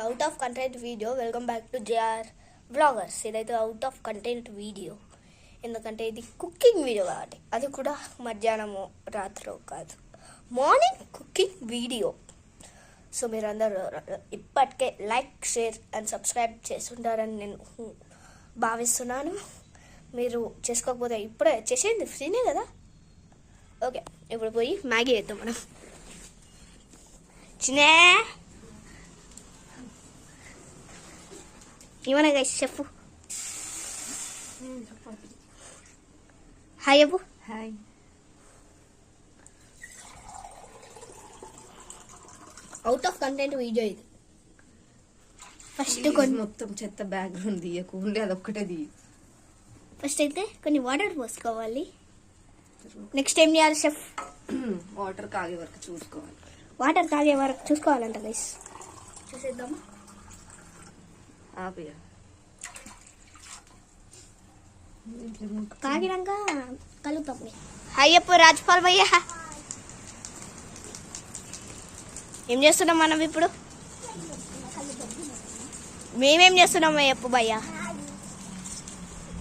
Out of content video. Welcome back to JR vloggers. ఇదైతే out of content video, ఎందుకంటే ఇది cooking video కాబట్టి. అది కూడా మధ్యాహ్నమో రాత్రో కాదు, మార్నింగ్ కుకింగ్ వీడియో. సో మీరందరూ ఇప్పటికే లైక్, షేర్ అండ్ సబ్స్క్రైబ్ చేస్తుంటారని నేను భావిస్తున్నాను. మీరు చేసుకోకపోతే ఇప్పుడే చేసేది, ఫ్రీనే కదా. ఓకే, ఇప్పుడు పోయి మ్యాగీ వేద్దాం మనం. చిన్న ఏమన్నా గైస్ చెప్పు. Hi Abbu. Hi. Out of content video ఇది. ఫస్ట్ మొత్తం చెత్త బ్యాక్గ్రౌండ్ తీయకు, ఉండే అదొక్కటే తీయ. ఫస్ట్ అయితే కొన్ని వాటర్ పోసుకోవాలి. నెక్స్ట్ ఏం చేయాలి షెఫ్? వాటర్ కాగే వరకు చూసుకోవాలి. వాటర్ తాగే వరకు చూసుకోవాలంట గైస్. చూసేద్దామా? ఆపియా కాగినాక కలుపుతాం. అయ్యప్ప రాజ్పాల్ భయ్య, ఏం చేస్తున్నాం మనం ఇప్పుడు? మేమేం చేస్తున్నాం అయ్యప్ప భయ్య?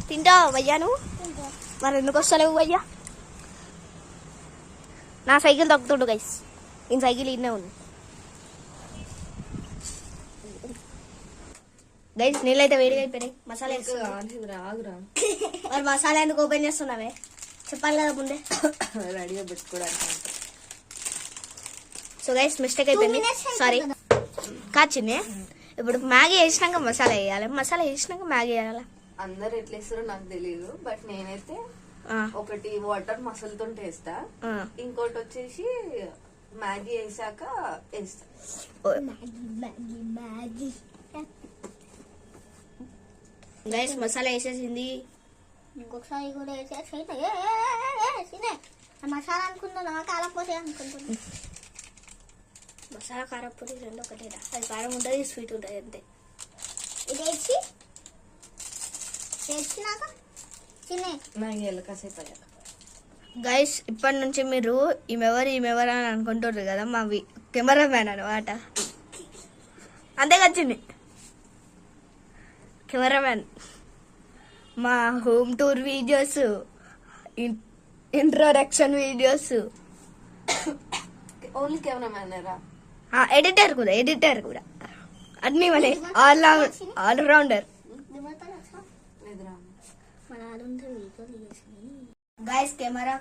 తింటావా భయ్యా నువ్వు? మరి ఎందుకు వస్తలేవు భయ్యా? నా సైకిల్ తగ్గుతుండు గైస్. ఈ సైకిల్ ఇన్నే ఉంది గైస్. నీళ్ళైతే వేడిగా అయిపోయినాయి. మసాలా రాగురా. మరి మసాలా ఎందుకు ఓపెన్ చేస్తున్నావే? చెప్పాలి కదా ముందే. రెడీగా పెట్టుకోవడానికి. సో గైస్ మిస్టేక్ అయిపోయింది, సారీ. కాచినే ఇప్పుడు మ్యాగీ వేసినాక మసాలా వేయాలి, మసాలా వేసినాక మ్యాగీ వేయాలి. అందరు ఎట్లా వేస్తారో నాకు తెలియదు, బట్ నేనైతే ఒకటి వాటర్ మసాలాతో వేస్తా, ఇంకోటి వచ్చేసి మ్యాగీ వేసాక వేస్తా. గైస్ మసాలా వేసేసింది. ఇంకొకసారి కూడా వేసేసి మసాలా అనుకుంటున్నా, కారపొడి అనుకుంటున్నా. మసాలా కారపొడి రెండు ఒకటేరా. అది కారం ఉంటుంది, స్వీట్ ఉంటుంది అంతే. ఇది వేసి వేసినాక మ్యాగీ కాసేపు అయ్యాక. గైస్ ఇప్పటి నుంచి మీరు ఈమెవరు అని అనుకుంటారు కదా, మా కెమెరామ్యాన్ అనమాట. అంతే వచ్చింది కెమెరామ్యాన్. మా home tour videos, introduction videos, only cameraman, editor కూడా అన్ని మన ఆల్రౌండర్. గైస్ కెమెరా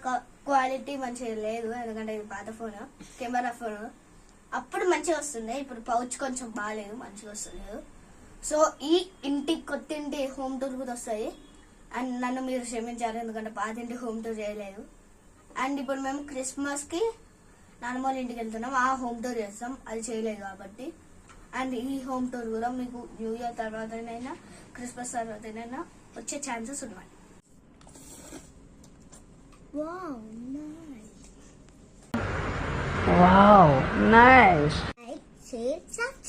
క్వాలిటీ మంచిగా లేదు, ఎందుకంటే ఇది పాత ఫోన్. కెమెరా ఫోన్ అప్పుడు మంచిగా వస్తుంది, ఇప్పుడు పౌచ్ కొంచెం బాగాలేదు, మంచిగా వస్తలేదు. సో ఈ కొత్త ఇంటి హోమ్ టూర్ కూడా వస్తాయి. అండ్ నన్ను మీరు క్షమించారు, ఎందుకంటే పాత ఇంటి హోమ్ టూర్ చేయలేదు. అండ్ ఇప్పుడు మేము క్రిస్మస్కి నాన్నమ్మ ఇంటికి వెళ్తున్నాం, ఆ హోమ్ టూర్ చేస్తాం, అది చేయలేదు కాబట్టి. అండ్ ఈ హోమ్ టూర్ కూడా మీకు న్యూ ఇయర్ తర్వాతనైనా క్రిస్మస్ తర్వాతనైనా వచ్చే ఛాన్సెస్ ఉన్నాయి. Wow, nice. Like, share, subscribe.